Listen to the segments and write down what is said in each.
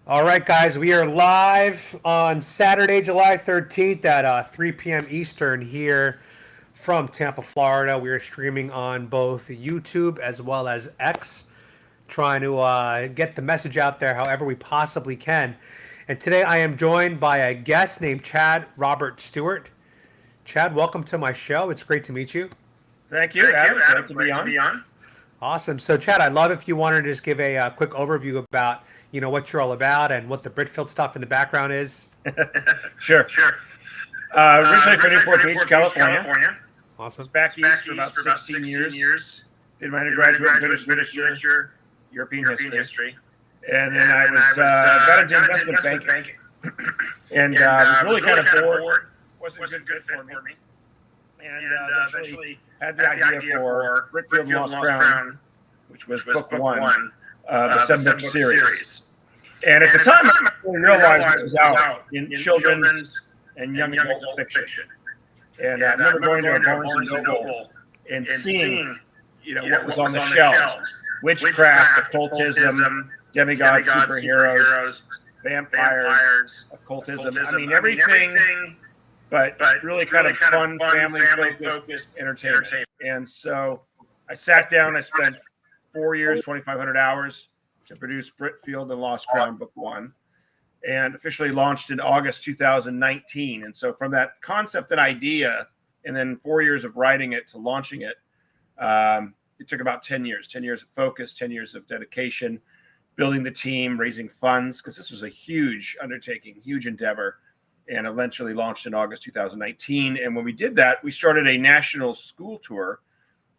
All right, guys, we are live on Saturday, July 13th at 3 p.m. Eastern here from Tampa, Florida. We are streaming on both YouTube as well as X, trying to get the message out there however we possibly can. And today I am joined by a guest named Chad Robert Stewart. Chad, welcome to my show. It's great to meet you. Thank you, Adam. Great to be on. Awesome. So, Chad, I'd love if you wanted to just give a quick overview about what you're all about and what the Britfield stuff in the background is. Sure. Originally from Newport Beach, California. Awesome. Was back east for about 16 years. Did my undergraduate in British literature, European history. And then I was got into investment banking. And was really kind of bored. Wasn't good fit for me. And eventually had the idea for Britfield and Lost Crown, which was book one of the 7-book series. And at the time, I didn't realize it was out in children's and young adult fiction. And I remember going to a Barnes and Noble and seeing, what was on the shelves: witchcraft, occultism, demigods, superheroes, vampires, occultism. I mean, everything, but really kind of fun, family-focused entertainment. And so I sat down. I spent 4 years, 2,500 hours to produce Britfield and Lost Crown Book 1, and officially launched in August 2019. And so from that concept and idea, and then 4 years of writing it to launching it, it took about 10 years, 10 years of focus, 10 years of dedication, building the team, raising funds, because this was a huge undertaking, huge endeavor, and eventually launched in August 2019. And when we did that, we started a national school tour,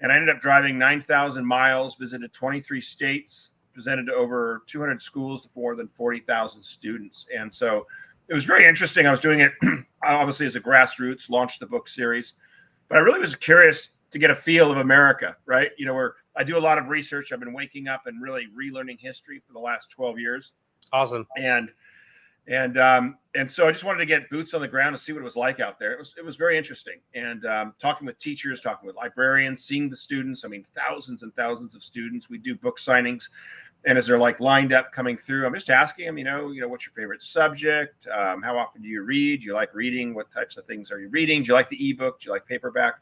and I ended up driving 9,000 miles, visited 23 states, presented to over 200 schools to more than 40,000 students. And so it was very interesting. I was doing it obviously as a grassroots, launched the book series, but I really was curious to get a feel of America, right? Where I do a lot of research. I've been waking up and really relearning history for the last 12 years. Awesome. And so I just wanted to get boots on the ground and see what it was like out there. It was very interesting. And talking with teachers, talking with librarians, seeing the students. I mean, thousands and thousands of students. We do book signings, and as they're like lined up coming through, I'm just asking them, what's your favorite subject? How often do you read? Do you like reading? What types of things are you reading? Do you like the ebook? Do you like paperback?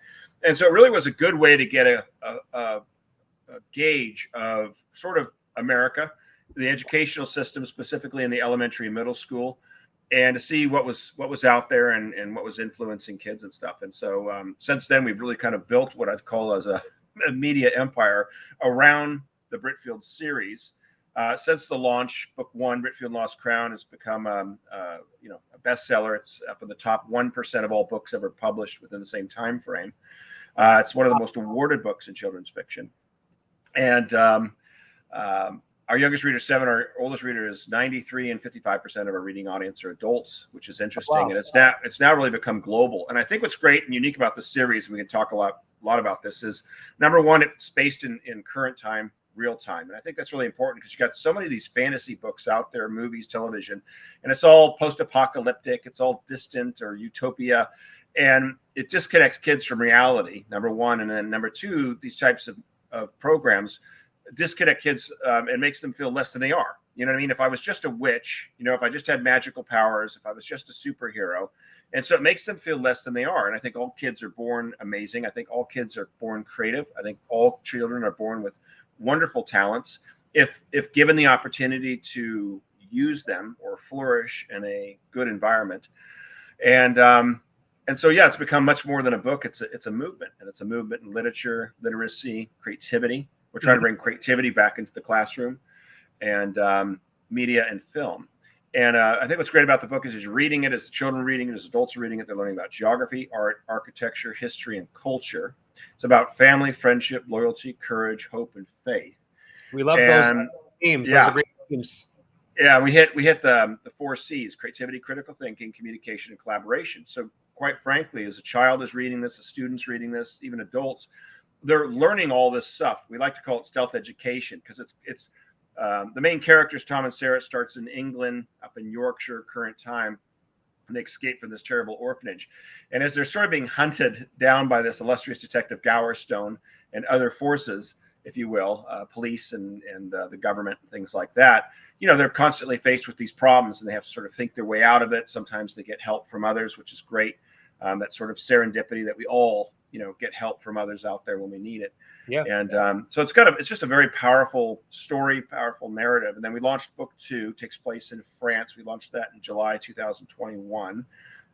And so it really was a good way to get a gauge of sort of America, the educational system, specifically in the elementary and middle school, and to see what was out there and what was influencing kids and stuff. And so since then, we've really kind of built what I'd call as a media empire around the Britfield series. Since the launch, book one, Britfield Lost Crown, has become a bestseller. It's up in the top 1% of all books ever published within the same time frame. It's one of the most awarded books in children's fiction. And our youngest reader is 7. Our oldest reader is 93, and 55% of our reading audience are adults, which is interesting. Wow. And it's now really become global. And I think what's great and unique about the series, and we can talk a lot about this, is number one, it's based in current time, real time. And I think that's really important because you got so many of these fantasy books out there, movies, television, and it's all post-apocalyptic, it's all distant or utopia. And it disconnects kids from reality, number one. And then number two, these types of programs disconnect kids and makes them feel less than they are. You know what I mean? If I was just a witch, if I just had magical powers, if I was just a superhero. And so it makes them feel less than they are. And I think all kids are born amazing. I think all kids are born creative. I think all children are born with wonderful talents if given the opportunity to use them or flourish in a good environment. And so, yeah, it's become much more than a book. It's a movement, and it's a movement in literature, literacy, creativity. We're trying to bring creativity back into the classroom, and media and film. And I think what's great about the book is you're reading it, as the children reading it, as adults are reading it, they're learning about geography, art, architecture, history, and culture. It's about family, friendship, loyalty, courage, hope, and faith. We love those themes. Yeah. Those are great themes. Yeah, we hit the 4 C's: creativity, critical thinking, communication, and collaboration. So quite frankly, as a child is reading this, a student's reading this, even adults, they're learning all this stuff. We like to call it stealth education because it's the main characters, Tom and Sarah, starts in England, up in Yorkshire, current time, and they escape from this terrible orphanage. And as they're sort of being hunted down by this illustrious detective Gowerstone and other forces, if you will, police and the government and things like that. You know, they're constantly faced with these problems and they have to sort of think their way out of it. Sometimes they get help from others, which is great. That sort of serendipity that we all, you know, get help from others out there when we need it. Yeah. And so it's just a very powerful story, powerful narrative. And then we launched book 2, takes place in France. We launched that in July 2021.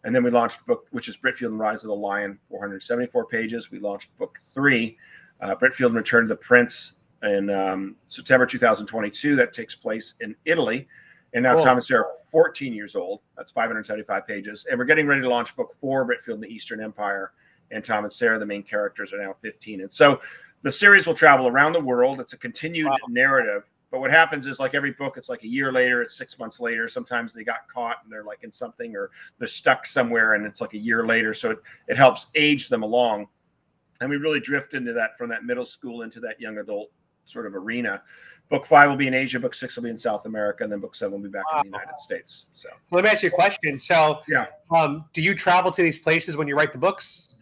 And then we launched book, which is Britfield and Rise of the Lion, 474 pages. We launched book 3, Britfield and Return to the Prince, in September 2022. That takes place in Italy. And now Tom and Sarah are 14 years old. That's 575 pages. And we're getting ready to launch book 4, Britfield and the Eastern Empire. And Tom and Sarah, the main characters, are now 15. And so the series will travel around the world. It's a continued narrative. But what happens is, like every book, it's like a year later, it's 6 months later. Sometimes they got caught and they're like in something, or they're stuck somewhere and it's like a year later. So it helps age them along. And we really drift into that, from that middle school into that young adult sort of arena. Book 5 will be in Asia, book 6 will be in South America, and then book 7 will be back in the United States. So let me ask you a question. So yeah, do you travel to these places when you write the books?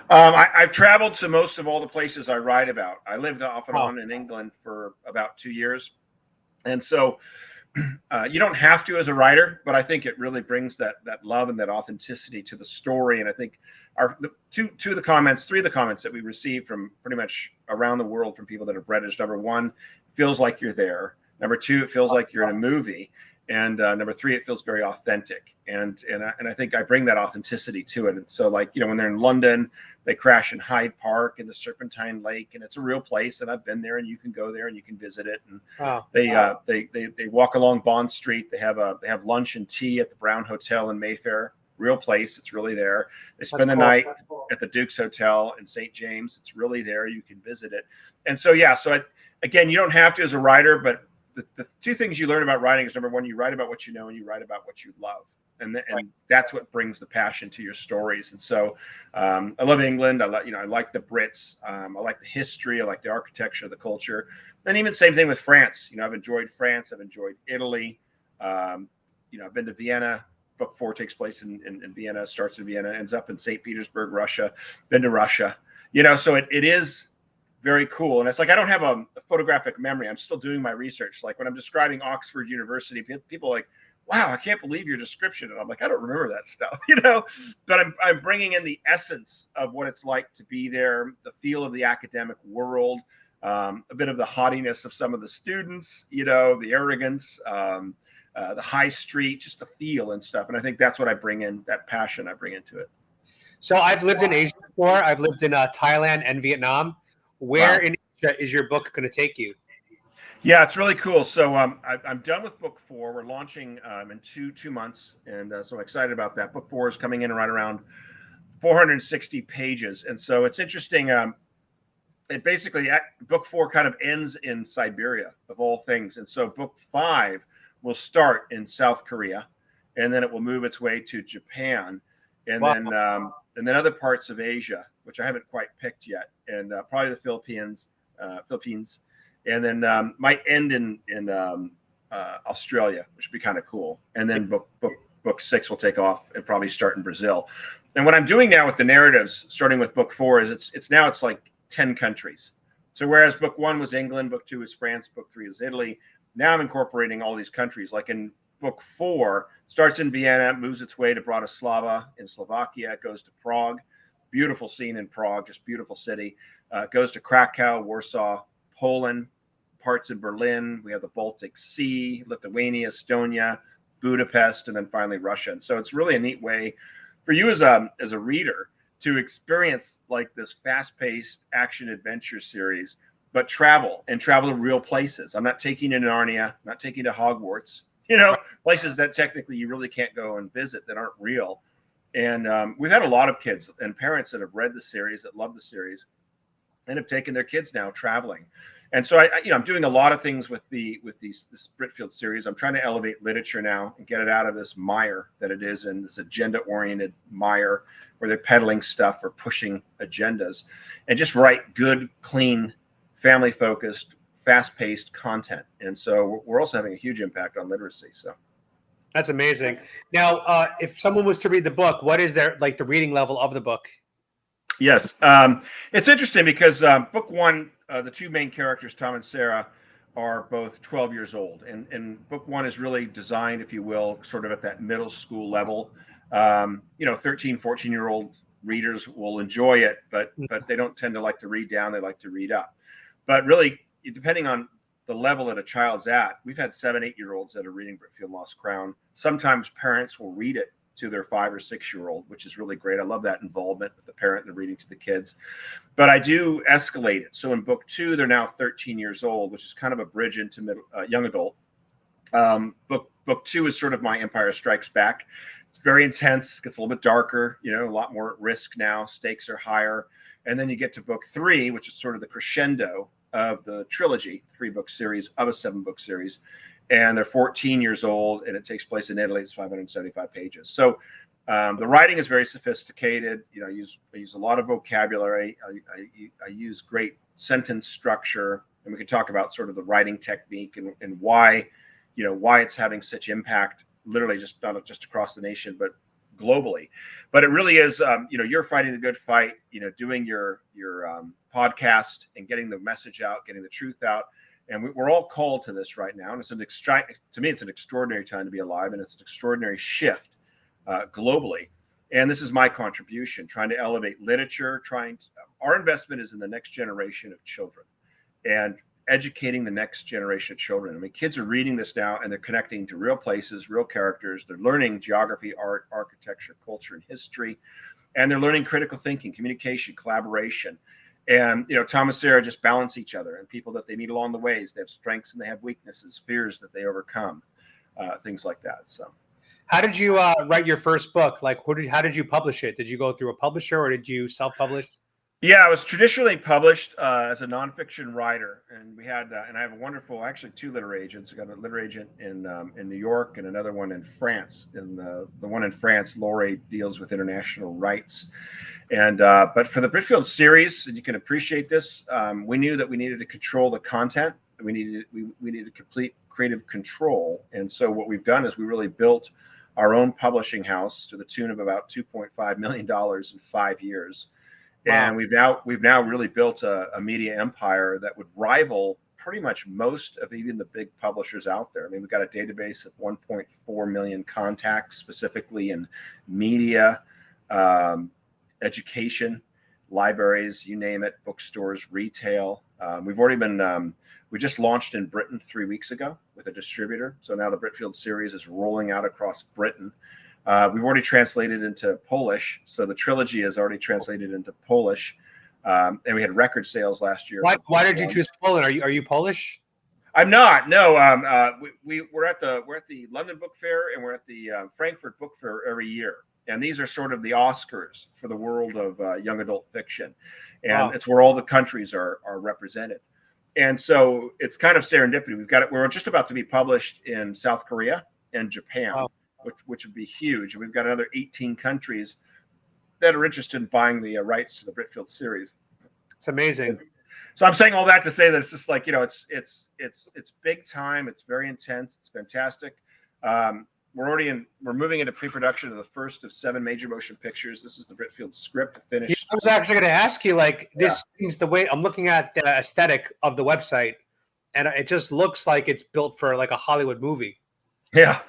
I've traveled to most of all the places I write about. I lived off and on in England for about 2 years. And so you don't have to as a writer, but I think it really brings that love and that authenticity to the story. And I think three of the comments that we received from pretty much around the world from people that have read it is, number 1, it feels like you're there. Number 2, it feels like you're in a movie. And number 3, it feels very authentic. And I think I bring that authenticity to it. And so, like, you know, when they're in London, they crash in Hyde Park in the Serpentine Lake, and it's a real place. And I've been there, and you can go there and you can visit it. And they walk along Bond Street. They have lunch and tea at the Brown Hotel in Mayfair. Real place. It's really there. They spend the night at the Duke's Hotel in St. James. It's really there. You can visit it. And so, yeah. So again, you don't have to as a writer, but the 2 things you learn about writing is, number 1, you write about what you know, and you write about what you love. And that's what brings the passion to your stories. And so I love England. I like the Brits. I like the history. I like the architecture, the culture. And even same thing with France. You know, I've enjoyed France. I've enjoyed Italy. You know, I've been to Vienna. Book 4 takes place in Vienna, starts in Vienna, ends up in St. Petersburg, Russia. Been to Russia. You know, so it is very cool. And it's like, I don't have a photographic memory. I'm still doing my research. Like when I'm describing Oxford University, people are like, wow, I can't believe your description. And I'm like, I don't remember that stuff, you know, but I'm bringing in the essence of what it's like to be there, the feel of the academic world, a bit of the haughtiness of some of the students, you know, the arrogance, the high street, just the feel and stuff. And I think that's what I bring in, that passion I bring into it. So I've lived in Asia before. I've lived in Thailand and Vietnam. Where in Asia is your book going to take you? Yeah, it's really cool. So I'm done with book 4. We're launching in two months, and so I'm excited about that. Book 4 is coming in right around 460 pages, and so it's interesting. It basically, book 4 kind of ends in Siberia, of all things, and so book 5 will start in South Korea, and then it will move its way to Japan, and then other parts of Asia, which I haven't quite picked yet, and probably the Philippines, and then might end in Australia, which would be kind of cool. And then book 6 will take off and probably start in Brazil. And what I'm doing now with the narratives, starting with book 4, is it's like 10 countries. So whereas book 1 was England, book 2 is France, book 3 is Italy, now I'm incorporating all these countries. Like in book 4, starts in Vienna, moves its way to Bratislava in Slovakia, goes to Prague, beautiful scene in Prague, just beautiful city, goes to Krakow, Warsaw, Poland, parts of Berlin. We have the Baltic Sea, Lithuania, Estonia, Budapest, and then finally Russia. And so it's really a neat way for you as a reader to experience like this fast-paced action adventure series, but travel to real places. I'm not taking you to Narnia, I'm not taking you to Hogwarts, you know, places that technically you really can't go and visit that aren't real. And we've had a lot of kids and parents that have read the series, that love the series, and have taken their kids now traveling. And so I'm doing a lot of things with this Britfield series. I'm trying to elevate literature now and get it out of this mire that it is, in this agenda-oriented mire where they're peddling stuff or pushing agendas, and just write good, clean, family-focused, fast-paced content. And so we're also having a huge impact on literacy. So that's amazing. Now, if someone was to read the book, what is the reading level of the book? Yes. It's interesting because book one, the two main characters, Tom and Sarah, are both 12 years old. And book one is really designed, if you will, sort of at that middle school level. 13, 14-year-old readers will enjoy it, but they don't tend to like to read down. They like to read up. But really, depending on the level that a child's at, we've had 7, 8-year-olds that are reading Britfield Lost Crown. Sometimes parents will read it to their 5 or 6-year-old, which is really great. I love that involvement with the parent and the reading to the kids. But I do escalate it. So in book 2, they're now 13 years old, which is kind of a bridge into young adult. Book 2 is sort of my Empire Strikes Back. It's very intense, gets a little bit darker, a lot more at risk now. Stakes are higher. And then you get to book 3, which is sort of the crescendo of the trilogy, 3-book series of a 7-book series. And they're 14 years old, and it takes place in Italy. It's 575 pages. So the writing is very sophisticated. I use a lot of vocabulary. I use great sentence structure, and we can talk about sort of the writing technique and why it's having such impact, literally just not just across the nation, but globally. But it really is, you're fighting the good fight, doing your podcast and getting the message out, getting the truth out. And we're all called to this right now. And to me, it's an extraordinary time to be alive, and it's an extraordinary shift globally. And this is my contribution, trying to elevate literature, our investment is in the next generation of children and educating the next generation of children. I mean, kids are reading this now, and they're connecting to real places, real characters. They're learning geography, art, architecture, culture, and history. And they're learning critical thinking, communication, collaboration. And, Tom and Sarah just balance each other, and people that they meet along the ways. They have strengths and they have weaknesses, fears that they overcome, things like that. So, how did you write your first book? Like, how did you publish it? Did you go through a publisher, or did you self-publish? Yeah, I was traditionally published as a nonfiction writer, and we had, and I have a wonderful, actually 2 literary agents. I got a literary agent in New York and another one in France. And the one in France, Laurie, deals with international rights. And but for the Britfield series, and you can appreciate this, we knew that we needed to control the content. We needed complete creative control. And so what we've done is we really built our own publishing house to the tune of about $2.5 million in 5 years. Wow. And we've now really built a media empire that would rival pretty much most of even the big publishers out there. I mean, we've got a database of 1.4 million contacts, specifically in media, education, libraries, you name it, bookstores, retail. We just launched in Britain 3 weeks ago with a distributor. So now the Britfield series is rolling out across Britain. We've already translated into Polish. So the trilogy is already translated into Polish. And we had record sales last year. Why did you choose Poland? Are you Polish? I'm not. No. We're at the London Book Fair, and we're at the Frankfurt Book Fair every year. And these are sort of the Oscars for the world of young adult fiction. And wow. It's where all the countries are represented. And so it's kind of serendipity. We're just about to be published in South Korea and Japan, wow. which would be huge. And we've got another 18 countries that are interested in buying the rights to the Britfield series. It's amazing. And so I'm saying all that to say that it's just like, it's big time. It's very intense. It's fantastic. We're moving into pre-production of the first of 7 major motion pictures. This is the Britfield script finished. I was actually going to ask you, this seems the way I'm looking at the aesthetic of the website, and it just looks like it's built for like a Hollywood movie. Yeah.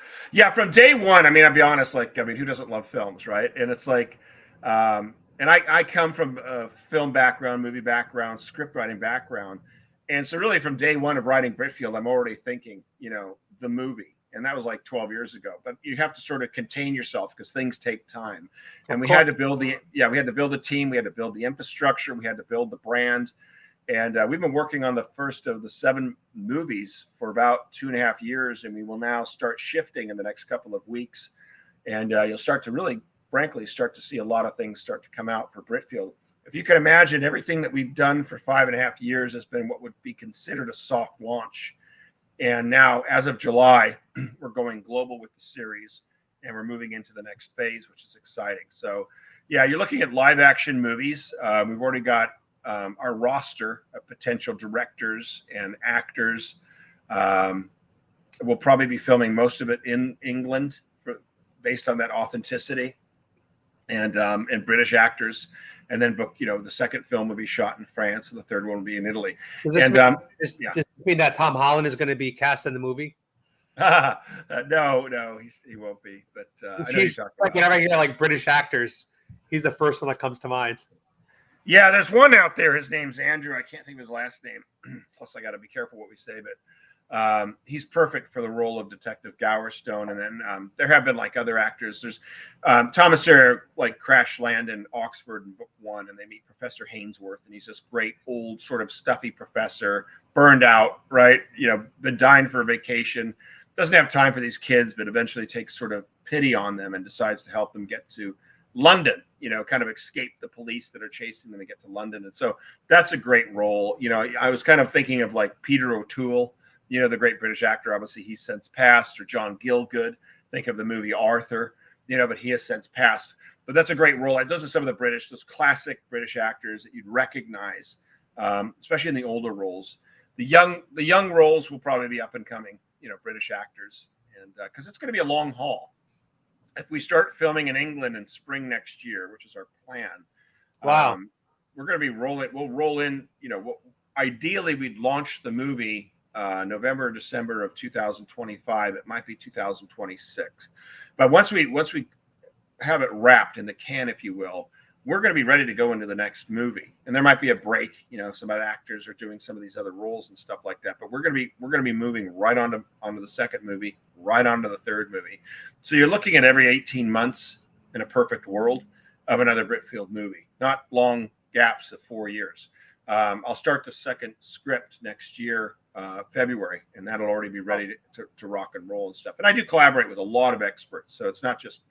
From day one, I'll be honest, who doesn't love films, right? And it's like, and I come from a film background, movie background, script writing background. And so really from day one of writing Britfield, I'm already thinking, the movie. And that was like 12 years ago. But you have to sort of contain yourself because things take time. And we had to build a team. We had to build the infrastructure. We had to build the brand. And we've been working on the first of the 7 movies for about 2.5 years. And we will now start shifting in the next couple of weeks. And you'll start to really, frankly, start to see a lot of things start to come out for Britfield. If you can imagine, everything that we've done for 5.5 years has been what would be considered a soft launch. And now, as of July, we're going global with the series, and we're moving into the next phase, which is exciting. So, yeah, you're looking at live action movies. We've already got our roster of potential directors and actors. We'll probably be filming most of it in England based on that authenticity, and British actors. and then the second film will be shot in France, and the third one will be in Italy. Does this And mean, yeah. does this mean that Tom Holland is going to be cast in the movie? No, he won't be. But I know you're He's talking like, about. whenever I hear like British actors, he's the first one that comes to mind. Yeah, there's one out there. His name's Andrew. I can't think of his last name. Plus, I got to be careful what we say. But he's perfect for the role of Detective Gowerstone. And then there have been like other actors. There's Thomas Sawyer like crash land in Oxford in book 1, and they meet Professor Hainsworth, and he's this great old sort of stuffy professor, burned out, right? Been dying for a vacation, doesn't have time for these kids, but eventually takes sort of pity on them and decides to help them get to London, kind of escape the police that are chasing them and get to London. And so that's a great role. I was kind of thinking of like Peter O'Toole, the great British actor. Obviously, he's since passed, or John Gielgud. Think of the movie Arthur, but he has since passed. But that's a great role. Those are some of those classic British actors that you'd recognize, especially in the older roles. The young roles will probably be up and coming, British actors, and because it's going to be a long haul. If we start filming in England in spring next year, which is our plan, Wow. we're going to be we'll roll in, ideally we'd launch the movie November or December of 2025. It might be 2026. But once we have it wrapped in the can, if you will, we're going to be ready to go into the next movie. And there might be a break, some other actors are doing some of these other roles and stuff like that. But we're going to be moving right onto the second movie, right onto the third movie. So you're looking at every 18 months in a perfect world of another Britfield movie, not long gaps of 4 years. I'll start the second script next year, February, and that'll already be ready to rock and roll and stuff. And I do collaborate with a lot of experts. So it's not just,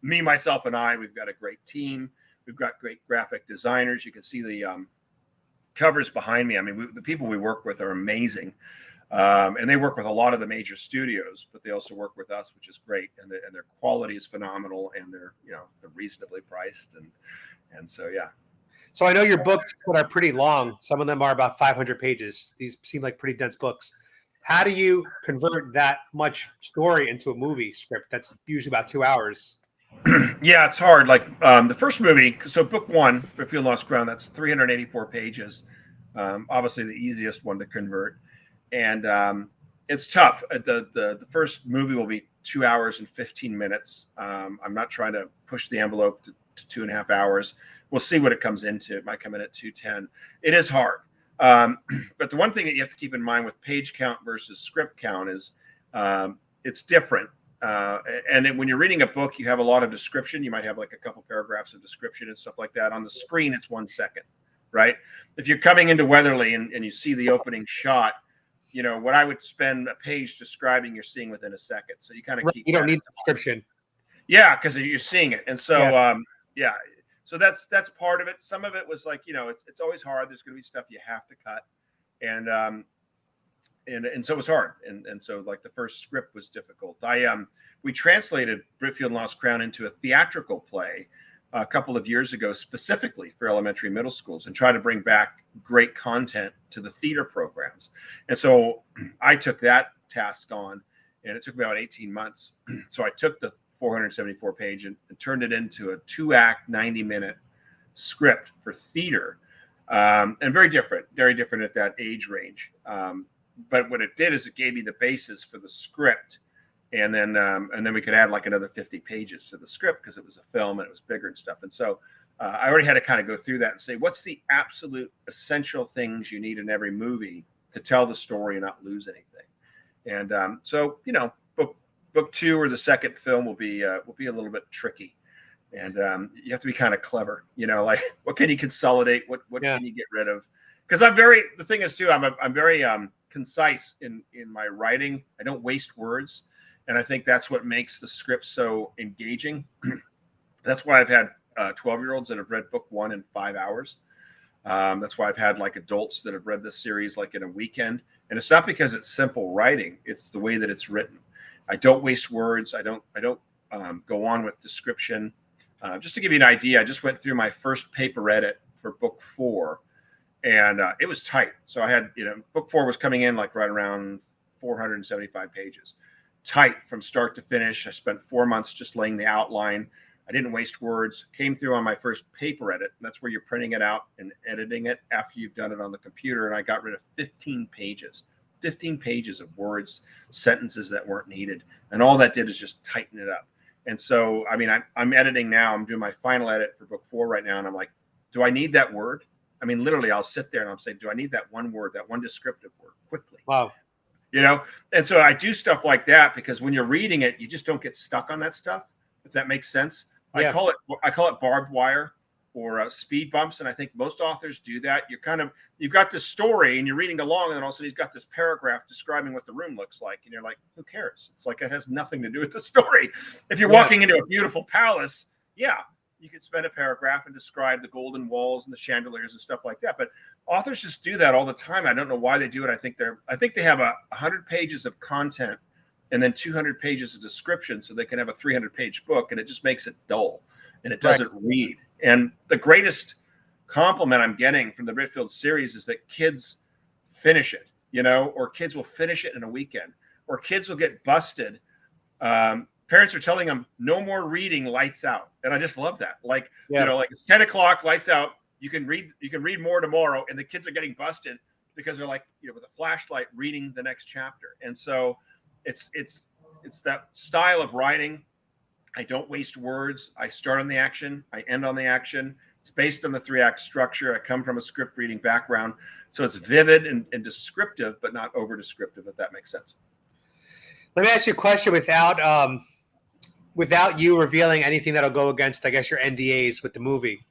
me, myself, and I. We've got a great team. We've got great graphic designers. You can see the covers behind me. I mean, the people we work with are amazing. And they work with a lot of the major studios, but they also work with us, which is great. And their quality is phenomenal, and they're reasonably priced. And so, yeah. So I know your books are pretty long. Some of them are about 500 pages. These seem like pretty dense books. How do you convert that much story into a movie script that's usually about 2 hours? Yeah, it's hard. Like the first movie, so book 1, Britfield Lost Ground, that's 384 pages. Obviously, the easiest one to convert, and it's tough. The first movie will be 2 hours and 15 minutes. I'm not trying to push the envelope to 2.5 hours. We'll see what it comes into. It might come in at 2:10. It is hard, but the one thing that you have to keep in mind with page count versus script count is it's different. And when you're reading a book, you have a lot of description. You might have like a couple paragraphs of description and stuff like that. On the screen, it's 1 second, right? If you're coming into Weatherly and you see the opening shot, what I would spend a page describing, you're seeing within a second. So you kind of keep. You don't need description. Yeah, because you're seeing it, and so yeah. So that's part of it. Some of it was like, it's always hard. There's going to be stuff you have to cut, and so it was hard. And so like the first script was difficult. We translated Britfield Lost Crown into a theatrical play a couple of years ago, specifically for elementary and middle schools, and try to bring back great content to the theater programs. And so I took that task on, and it took me about 18 months. So I took the 474 page and turned it into a 2-act, 90-minute script for theater, and very different at that age range. But what it did is it gave me the basis for the script, and then we could add like another 50 pages to the script because it was a film and it was bigger and stuff. And so I already had to kind of go through that and say, what's the absolute essential things you need in every movie to tell the story and not lose anything. And so book 2 or the second film will be a little bit tricky, and you have to be kind of clever. Like what can you consolidate? What can you get rid of? Because the thing is too, I'm very concise in my writing. I don't waste words, and I think that's what makes the script so engaging. That's why I've had 12-year-olds that have read book 1 in 5 hours. That's why I've had like adults that have read this series like in a weekend. And it's not because it's simple writing; it's the way that it's written. I don't waste words. I don't go on with description. Just to give you an idea, I just went through my first paper edit for book 4. And it was tight. So I had, book 4 was coming in like right around 475 pages, tight from start to finish. I spent 4 months just laying the outline, I didn't waste words. Came through on my first paper edit. That's where you're printing it out and editing it after you've done it on the computer. And I got rid of 15 pages of words, sentences that weren't needed. And all that did is just tighten it up. And so, I mean, I'm editing now. I'm doing my final edit for book 4 right now. And I'm like, do I need that word? I mean, literally, I'll sit there and I'll say, do I need that one word, that one descriptive word quickly? Wow. You know? And so I do stuff like that because when you're reading it, you just don't get stuck on that stuff. Does that make sense? Yeah. I call it barbed wire or speed bumps. And I think most authors do that. You've got this story and you're reading along, and then all of a sudden he's got this paragraph describing what the room looks like. And you're like, who cares? It's like, it has nothing to do with the story. If you're walking into a beautiful palace, yeah, you could spend a paragraph and describe the golden walls and the chandeliers and stuff like that. But authors just do that all the time. I don't know why they do it. I think they have 100 pages of content and then 200 pages of description so they can have a 300-page book, and it just makes it dull and it doesn't read. And the greatest compliment I'm getting from the Britfield series is that kids finish it, you know, or kids will finish it in a weekend, or kids will get busted. Parents are telling them no more reading, lights out. And I just love that. Like, you know, like it's 10 o'clock, lights out. You can read more tomorrow. And the kids are getting busted because they're like, you know, with a flashlight reading the next chapter. And so it's that style of writing. I don't waste words. I start on the action. I end on the action. It's based on the 3-act structure. I come from a script reading background. So it's vivid and descriptive, but not over descriptive, if that makes sense. Let me ask you a question without you revealing anything that'll go against, I guess, your NDAs with the movie.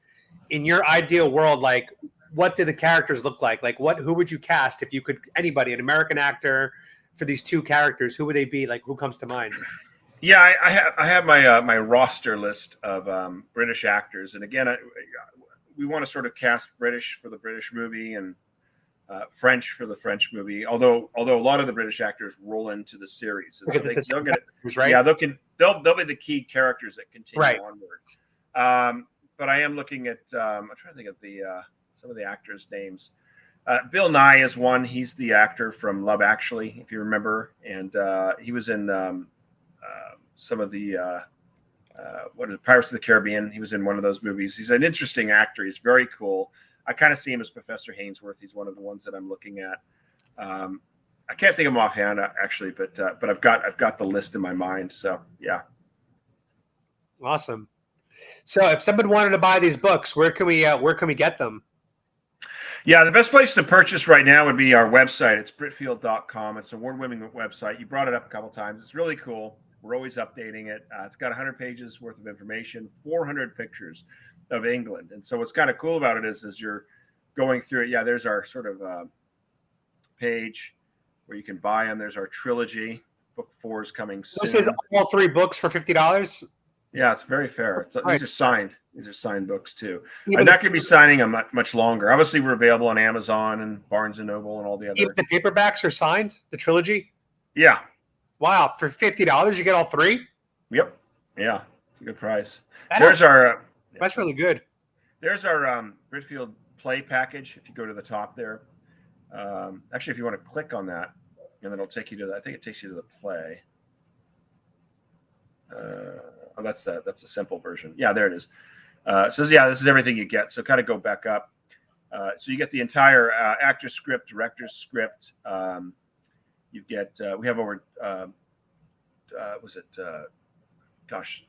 In your ideal world, like, what do the characters look like? Like, who would you cast if you could, anybody, an American actor for these 2 characters? Who would they be? Like, who comes to mind? Yeah, I have my my roster list of British actors, and again, we want to sort of cast British for the British movie and French for the French movie. Although a lot of the British actors roll into the series, and so they'll get it. Right? Yeah, they'll be the key characters that continue onward. But I am looking at I'm trying to think of some of the actors' names. Bill Nye is one. He's the actor from Love Actually, if you remember, and he was in some of the Pirates of the Caribbean. He was in one of those movies. He's an interesting actor. He's very cool. I kind of see him as Professor Hainsworth. He's one of the ones that I'm looking at. I can't think of him offhand actually, but I've got the list in my mind. So yeah. Awesome. So if someone wanted to buy these books, where can we get them? Yeah, the best place to purchase right now would be our website. It's Britfield.com. It's an award-winning website. You brought it up a couple of times. It's really cool. We're always updating it. It's got 100 pages worth of information, 400 pictures of England. And so what's kind of cool about it is as you're going through it, there's our sort of page where you can buy them. There's our trilogy. Book 4 is coming soon. This is all 3 books for $50? Yeah, it's very fair. These are signed. These are signed books too. I'm not going to be signing them much longer. Obviously, we're available on Amazon and Barnes and Noble and all the other. Even the paperbacks are signed. The trilogy. Yeah. Wow, for $50, you get all 3. Yep. Yeah, it's a good price. That's really good. There's our Britfield play package. If you go to the top there, actually, if you want to click on that, and then it'll take you to I think it takes you to the play. That's a simple version. Yeah, there it is. So yeah, this is everything you get. So kind of go back up. So you get the entire actor script, director's script. You get we have over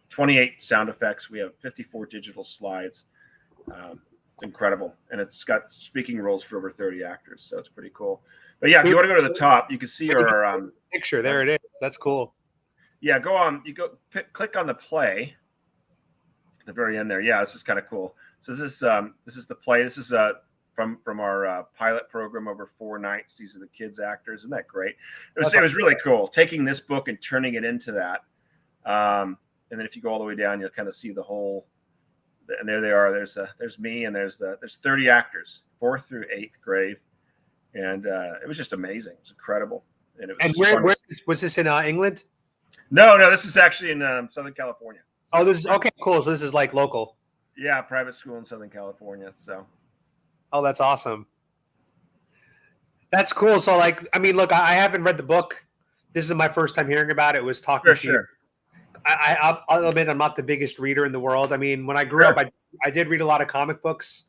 28 sound effects. We have 54 digital slides. It's incredible, and it's got speaking roles for over 30 actors. So it's pretty cool. But yeah, if you want to go to the top, you can see our picture. There it is. That's cool. Yeah, go on. You click on the play at the very end there. Yeah, this is kind of cool. So this is the play. This is from our pilot program over 4 nights. These are the kids actors. Isn't that great? It was really cool taking this book and turning it into that. And then if you go all the way down, you'll kind of see the whole. And there they are. There's me, and there's 30 actors, 4th through 8th grade, and it was just amazing. It was incredible. And where was this in England? No, this is actually in Southern California. Oh, this is okay, cool. So this is like local. Yeah, private school in Southern California. So. Oh, that's awesome. That's cool. So, like, I mean, look, I haven't read the book. This is my first time hearing about it. Was talking to you. I'll admit I'm not the biggest reader in the world. I mean, when I grew up, Sure. I did read a lot of comic books,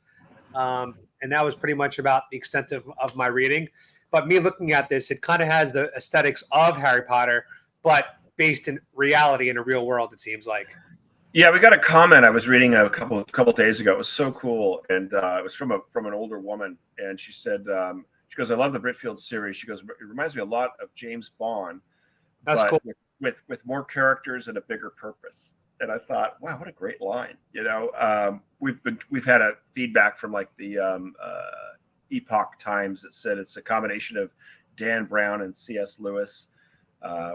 and that was pretty much about the extent of my reading. But me looking at this, it kind of has the aesthetics of Harry Potter, but based in reality in a real world. It seems like. Yeah, we got a comment I was reading a couple days ago. It was so cool, and it was from an older woman, and she said she goes, "I love the Britfield series." She goes, "It reminds me a lot of James Bond, That's but cool. with more characters and a bigger purpose." And I thought, wow, what a great line. We've had a feedback from like the Epoch Times that said it's a combination of Dan Brown and C.S. Lewis.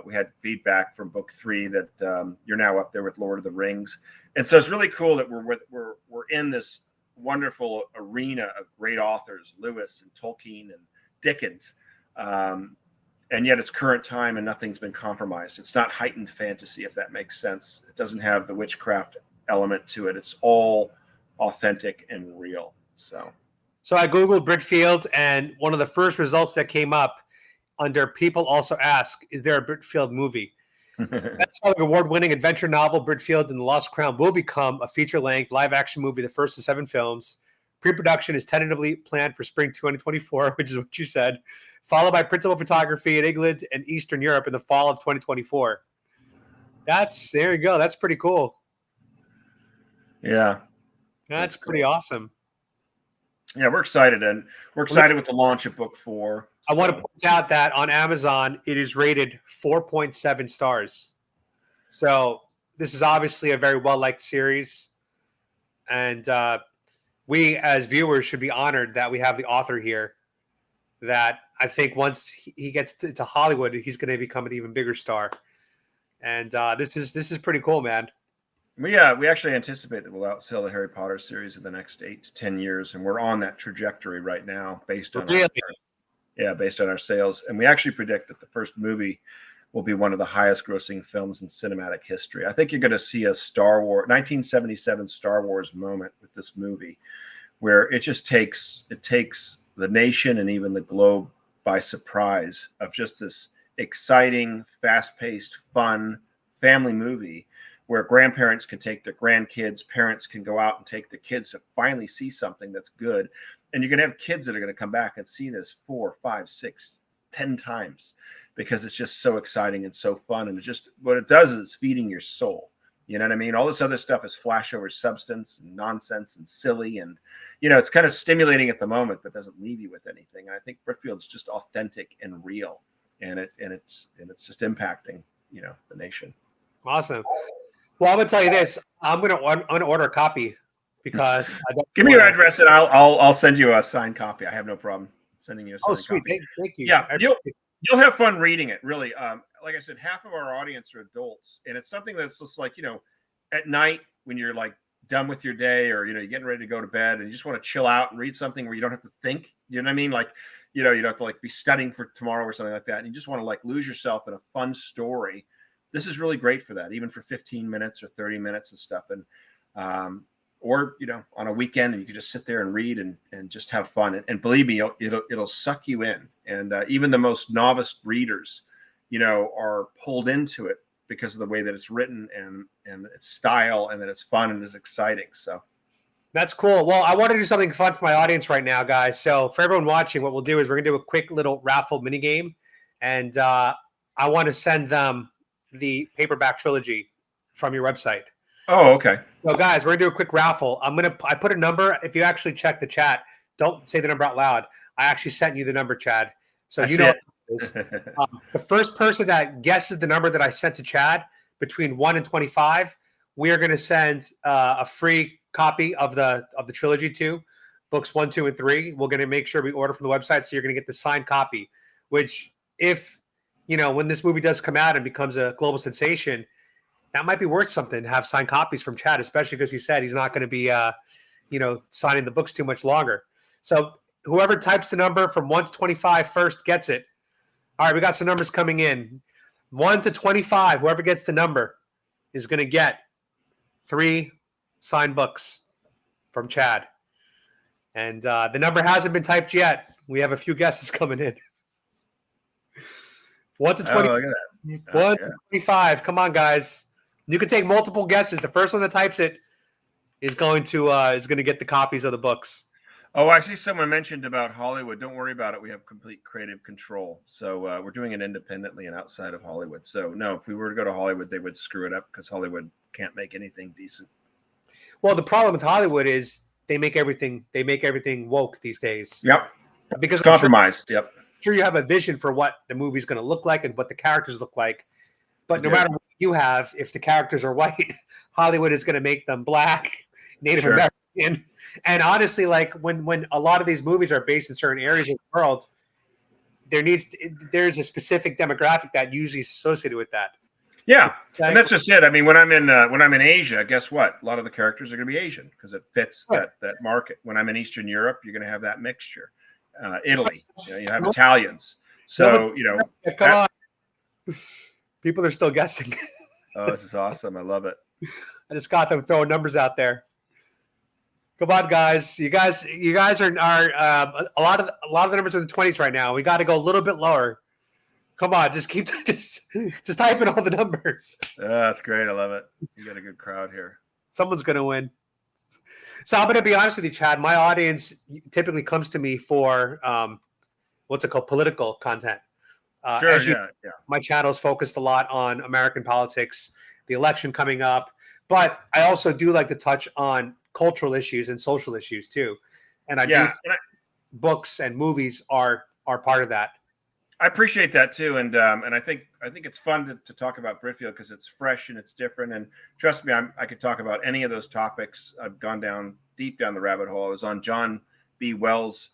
We had feedback from book 3 that you're now up there with Lord of the Rings, and so it's really cool that we're in this wonderful arena of great authors, Lewis and Tolkien and Dickens, and yet it's current time and nothing's been compromised. It's not heightened fantasy, if that makes sense. It doesn't have the witchcraft element to it. It's all authentic and real. So I googled Britfield, and one of the first results that came up under people also ask, is there a Britfield movie? Best-selling award-winning adventure novel Britfield and the Lost Crown will become a feature-length live-action movie, the first of 7 films. Pre-production is tentatively planned for spring 2024, which is what you said, followed by principal photography in England and Eastern Europe in the fall of 2024. There you go. That's pretty cool. Yeah. That's pretty awesome. Yeah, we're excited, and we're excited with the launch of book 4. I want to point out that on Amazon, it is rated 4.7 stars. So this is obviously a very well-liked series. And we, as viewers, should be honored that we have the author here. That I think once he gets to Hollywood, he's going to become an even bigger star. And this is pretty cool, man. We actually anticipate that we'll outsell the Harry Potter series in the next 8 to 10 years, and we're on that trajectory right now based on based on our sales. And we actually predict that the first movie will be one of the highest grossing films in cinematic history. I think you're going to see a 1977 Star Wars moment with this movie, where it takes the nation and even the globe by surprise of just this exciting, fast-paced, fun family movie where grandparents can take their grandkids, parents can go out and take the kids to finally see something that's good. And you're going to have kids that are going to come back and see this 4, 5, 6, 10 times because it's just so exciting and so fun. And what it does is it's feeding your soul. You know what I mean? All this other stuff is flash over substance and nonsense and silly. And, it's kind of stimulating at the moment, but doesn't leave you with anything. And I think Britfield's just authentic and real. And it's just impacting, the nation. Awesome. Well, I'm gonna tell you this. I'm gonna order a copy because give me your address and I'll send you a signed copy. I have no problem sending you a signed sweet. copy. Thank you. Yeah, you'll have fun reading it. Really, like I said, half of our audience are adults, and it's something that's just like at night when you're like done with your day, or you're getting ready to go to bed, and you just want to chill out and read something where you don't have to think. You know what I mean? Like you don't have to like be studying for tomorrow or something like that, and you just want to like lose yourself in a fun story. This is really great for that, even for 15 minutes or 30 minutes and stuff. And, or, on a weekend, and you can just sit there and read and just have fun. And believe me, it'll suck you in. And even the most novice readers, are pulled into it because of the way that it's written and its style, and that it's fun and is exciting. So that's cool. Well, I want to do something fun for my audience right now, guys. So for everyone watching, what we'll do is we're going to do a quick little raffle mini game. And I want to send them the paperback trilogy from your website. Oh, okay. So guys, we're gonna do a quick raffle. I put a number. If you actually check the chat, don't say the number out loud. I actually sent you the number, Chad. So the first person that guesses the number that I sent to Chad between 1 and 25, we are going to send a free copy of the trilogy to books 1, 2, and 3. We're going to make sure we order from the website, so you're going to get the signed copy. Which, if when this movie does come out and becomes a global sensation, that might be worth something to have signed copies from Chad, especially because he said he's not going to be, signing the books too much longer. So whoever types the number from 1 to 25 first gets it. All right, we got some numbers coming in. 1 to 25, whoever gets the number is going to get 3 signed books from Chad. And the number hasn't been typed yet. We have a few guesses coming in. 1 to 20. Oh, look at that. 1 to 25. Come on, guys. You can take multiple guesses. The first one that types it is going to get the copies of the books. Oh, I see someone mentioned about Hollywood. Don't worry about it. We have complete creative control. So we're doing it independently and outside of Hollywood. So no, if we were to go to Hollywood, they would screw it up because Hollywood can't make anything decent. Well, the problem with Hollywood is they make everything woke these days. Yep. Because It's compromised. Yep. Sure, you have a vision for what the movie's going to look like and what the characters look like. But no Yeah. matter what you have, if the characters are white, Hollywood is going to make them black, Native Sure. American. And honestly, like when a lot of these movies are based in certain areas of the world, there's a specific demographic that usually is associated with that. Yeah, and that's just it. I mean, when I'm in Asia, guess what? A lot of the characters are going to be Asian because it fits Right. that market. When I'm in Eastern Europe, you're going to have that mixture. Italy, you have Italians. So Yeah, come on. People are still guessing. Oh, this is awesome. I love it. I just got them throwing numbers out there. Come on, guys. You guys are a lot of the numbers are in the 20s right now. We got to go a little bit lower. Come on, just type in all the numbers. That's great. I love it. You got a good crowd here. Someone's gonna win. So I'm going to be honest with you, Chad. My audience typically comes to me for what's it called, political content. Sure. Yeah. My channel is focused a lot on American politics, the election coming up, but I also do like to touch on cultural issues and social issues too. And books and movies are part of that. I appreciate that too, and I think it's fun to talk about Britfield because it's fresh and it's different. And trust me, I could talk about any of those topics. I've gone deep down the rabbit hole. I was on John B. Wells.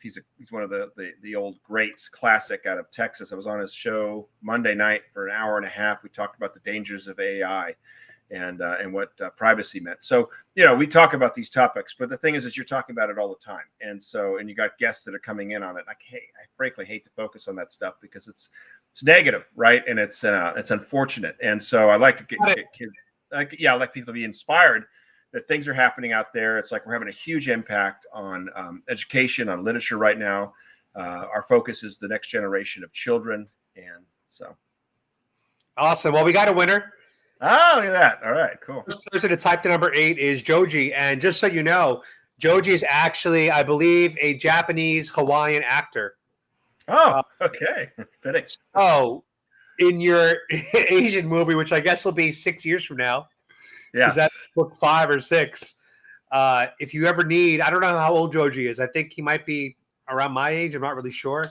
He's one of the old greats, classic out of Texas. I was on his show Monday night for an hour and a half. We talked about the dangers of AI and what privacy meant. So we talk about these topics, but the thing is you're talking about it all the time, and you got guests that are coming in on it. Like, hey, I frankly hate to focus on that stuff because it's negative, right? And it's unfortunate. And so I like to get kids. I like people to be inspired that things are happening out there. It's like we're having a huge impact on education, on literature right now. Our focus is the next generation of children, and so awesome. Well, we got a winner. Oh, look at that. All right, cool. First person to type the number 8 is Joji. And just so you know, Joji is actually, I believe, a Japanese Hawaiian actor. Oh, okay. Fitting. So in your Asian movie, which I guess will be 6 years from now, because that's book 5 or 6. If you ever need, I don't know how old Joji is. I think he might be around my age. I'm not really sure.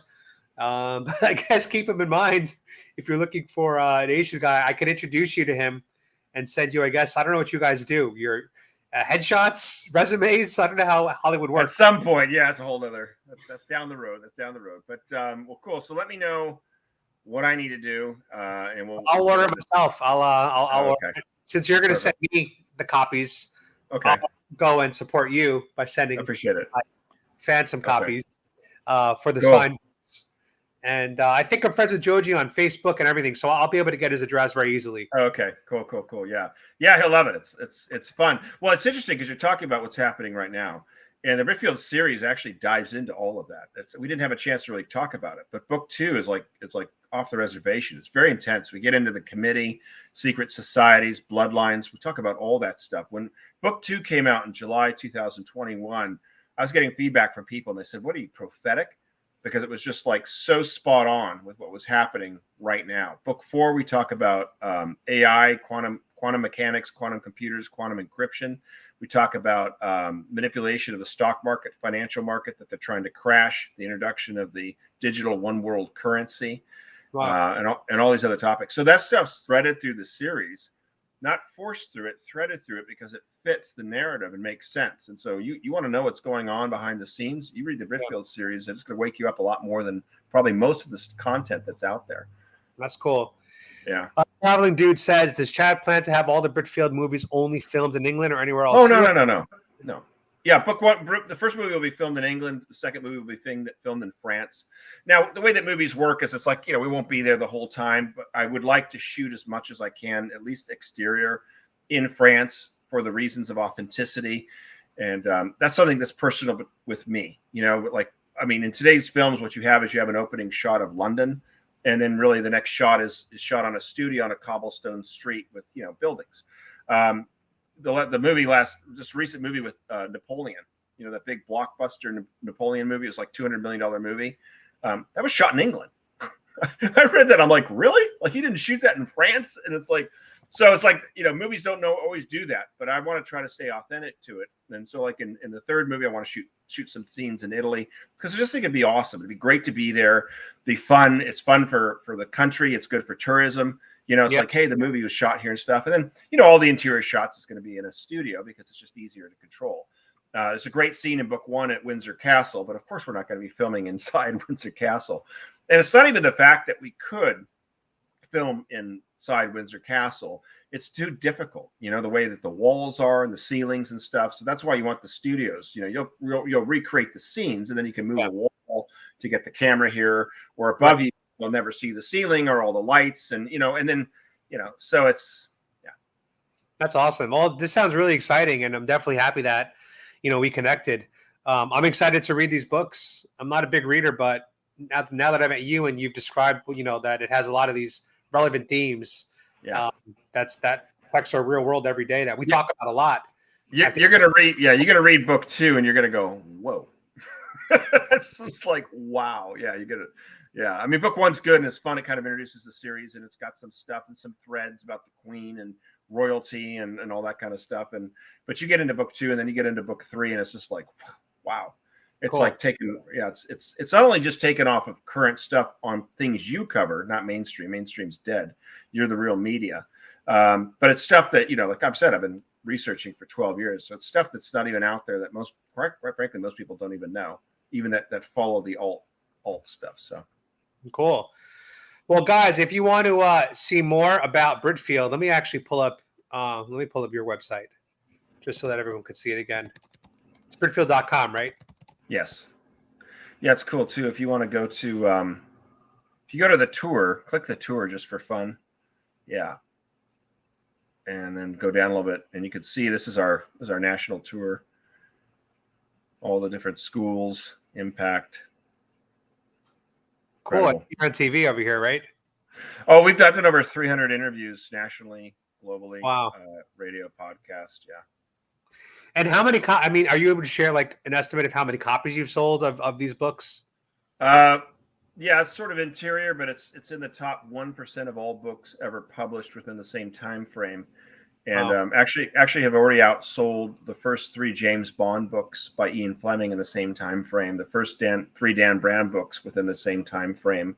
But I guess keep him in mind if you're looking for an Asian guy. I could introduce you to him and send you, I guess, I don't know what you guys do. Your headshots, resumes. I don't know how Hollywood works. At some point, yeah, it's a whole other. That's down the road. But well, cool. So let me know what I need to do, and I'll order it myself. I'll okay. order it. Since you're going to send me the copies. Okay. I'll go and support you by sending. I appreciate it. Fans some copies for the Cool. signed. And I think I'm friends with Joji on Facebook and everything, so I'll be able to get his address very easily. Okay, cool. Yeah, he'll love it. It's fun. Well, it's interesting because you're talking about what's happening right now, and the Britfield series actually dives into all of that. We didn't have a chance to really talk about it, but book 2 is like off the reservation. It's very intense. We get into the committee, secret societies, bloodlines. We talk about all that stuff. When book 2 came out in July 2021, I was getting feedback from people, and they said, "What are you, prophetic?" Because it was just like so spot on with what was happening right now. Book 4, we talk about AI, quantum mechanics, quantum computers, quantum encryption. We talk about manipulation of the stock market, financial market that they're trying to crash, the introduction of the digital one world currency, Wow. and all these other topics. So that stuff's threaded through the series, not forced through it, threaded through it because it fits the narrative and makes sense. And so you want to know what's going on behind the scenes. You read the Britfield series, and it's going to wake you up a lot more than probably most of the content that's out there. That's cool. Yeah. Traveling Dude says, does Chad plan to have all the Britfield movies only filmed in England or anywhere else? Oh, no. Yeah, book 1, the first movie will be filmed in England. The second movie will be filmed in France. Now, the way that movies work is it's like, we won't be there the whole time, but I would like to shoot as much as I can, at least exterior, in France for the reasons of authenticity. And that's something that's personal with me. In today's films, what you have is you have an opening shot of London, and then really the next shot is shot on a studio on a cobblestone street with buildings. The movie this recent movie with Napoleon, that big blockbuster Napoleon movie, it was like $200 million movie. That was shot in England. I read that. I'm like, really? Like, he didn't shoot that in France? And it's like, movies don't always do that, but I want to try to stay authentic to it. And so, like in the third movie, I want to shoot some scenes in Italy, because I just think it'd be awesome. It'd be great to be there. Be fun. It's fun for the country. It's good for tourism. It's like, hey, the movie was shot here and stuff. And then, all the interior shots is going to be in a studio because it's just easier to control. There's a great scene in book 1 at Windsor Castle, but of course we're not going to be filming inside Windsor Castle. And it's not even the fact that we could film inside Windsor Castle. It's too difficult, the way that the walls are and the ceilings and stuff. So that's why you want the studios. You'll recreate the scenes, and then you can move a wall to get the camera here, or above you, you'll never see the ceiling or all the lights, and then so it's That's awesome. Well, this sounds really exciting, and I'm definitely happy that we connected. I'm excited to read these books. I'm not a big reader, but now that I met you and you've described, that it has a lot of these relevant themes, that affects our real world every day that we talk about a lot. You're gonna read book 2, and you're gonna go, whoa. It's just like, wow. I mean, book 1's good and it's fun. It kind of introduces the series, and it's got some stuff and some threads about the Queen and royalty and all that kind of stuff. But you get into book 2, and then you get into book 3, and it's just like, wow. It's cool. Like it's not only just taken off of current stuff on things you cover, not mainstream. Mainstream's dead. You're the real media. But it's stuff that, like I've said, I've been researching for 12 years. So it's stuff that's not even out there that quite frankly, most people don't even know, even that follow the alt stuff. So cool. Well, guys, if you want to see more about Britfield, let me actually pull up your website just so that everyone could see it again. It's Britfield.com, right? Yes. Yeah, it's cool too. If you want to go to if you go to the tour, click the tour just for fun. Yeah. And then go down a little bit, and you can see this is our national tour. All the different schools, impact. Cool. You're on TV over here, right? Oh, I've done over 300 interviews nationally, globally. Wow. Radio, podcast, yeah. And how many? Are you able to share like an estimate of how many copies you've sold of these books? Yeah, it's sort of interior, but it's in the top 1% of all books ever published within the same time frame. And wow. Actually have already outsold the first 3 James Bond books by Ian Fleming in the same time frame, the first 3 Dan Brown books within the same time frame,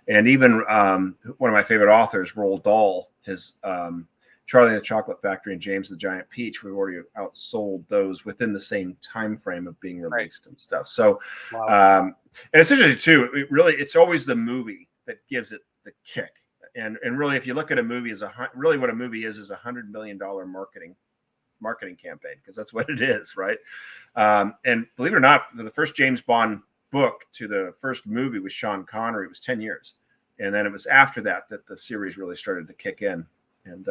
and even one of my favorite authors, Roald Dahl, his Charlie and the Chocolate Factory and James the Giant Peach, we've already outsold those within the same time frame of being released and stuff. So, wow. And it's interesting too. It's always the movie that gives it the kick. And really, if you look at a movie really what a movie is $100 million marketing campaign, because that's what it is, right? And believe it or not, the first James Bond book to the first movie with Sean Connery was 10 years, and then it was after that the series really started to kick in. And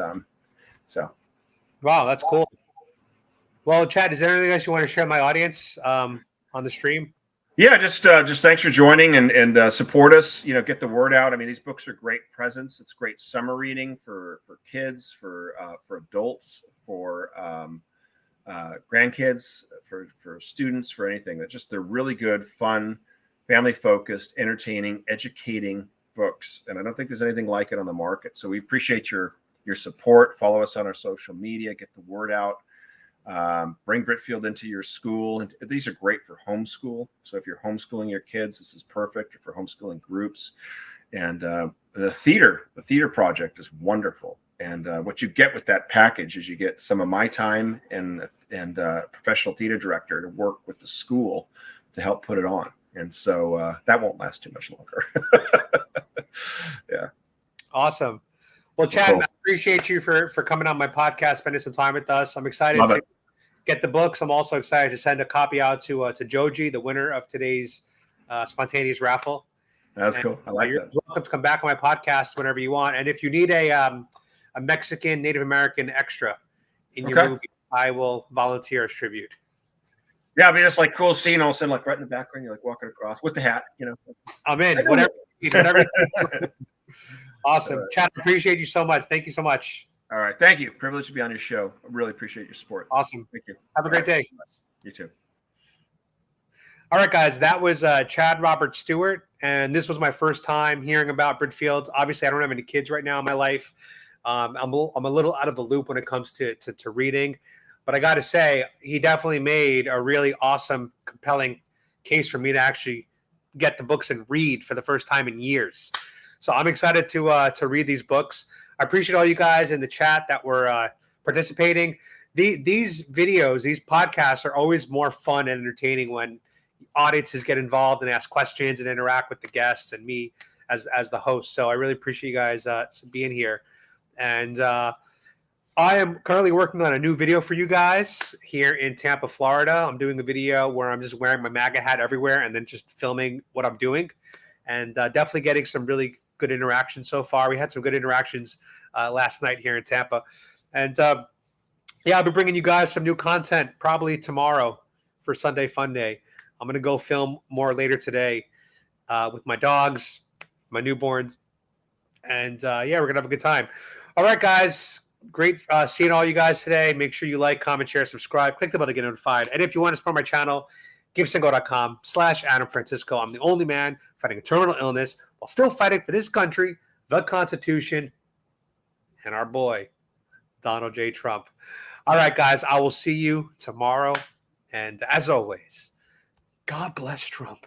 so, wow, that's cool. Well, Chad, is there anything else you want to share with my audience on the stream? Yeah, just thanks for joining and support us. Get the word out. I mean, these books are great presents. It's great summer reading for kids, for adults, for grandkids, for students, for anything. They're really good, fun, family focused, entertaining, educating books. And I don't think there's anything like it on the market. So we appreciate your support. Follow us on our social media. Get the word out. Bring Britfield into your school. And these are great for homeschool. So if you're homeschooling your kids, this is perfect. If you're homeschooling groups, and the theater project is wonderful. And what you get with that package is you get some of my time and professional theater director to work with the school to help put it on. And so that won't last too much longer. Yeah. Awesome. Well, Chad, cool. I appreciate you for coming on my podcast, spending some time with us. I'm excited to get the books. I'm also excited to send a copy out to Joji, the winner of today's spontaneous raffle. That's cool. I like you're that. Welcome to come back on my podcast whenever you want. And if you need a Mexican Native American extra in your movie, I will volunteer as tribute. Yeah, I mean, it's like cool scene all of a sudden, like right in the background, you're like walking across with the hat, I'm in. Whatever. Whatever. Awesome. Chad, appreciate you so much. Thank you so much. All right. Thank you. Privileged to be on your show. I really appreciate your support. Awesome. Thank you. Have a great day. You too. All right, guys, that was Chad Robert Stewart, and this was my first time hearing about Britfield. Obviously, I don't have any kids right now in my life. I'm a little out of the loop when it comes to reading, but I got to say, he definitely made a really awesome, compelling case for me to actually get the books and read for the first time in years. So I'm excited to read these books. I appreciate all you guys in the chat that were participating. These videos, these podcasts are always more fun and entertaining when audiences get involved and ask questions and interact with the guests and me as the host. So I really appreciate you guys being here. And I am currently working on a new video for you guys here in Tampa, Florida. I'm doing a video where I'm just wearing my MAGA hat everywhere and then just filming what I'm doing, and definitely getting some really good interaction so far. We had some good interactions last night here in Tampa. And yeah, I'll be bringing you guys some new content probably tomorrow for Sunday Fun Day. I'm going to go film more later today with my dogs, my newborns. And yeah, we're going to have a good time. All right, guys. Great seeing all you guys today. Make sure you like, comment, share, subscribe. Click the bell to get notified. And if you want to support my channel, GiveSingo.com/Adam Francisco. I'm the only man fighting a terminal illness while still fighting for this country, the Constitution, and our boy, Donald J. Trump. All right, guys. I will see you tomorrow. And as always, God bless Trump.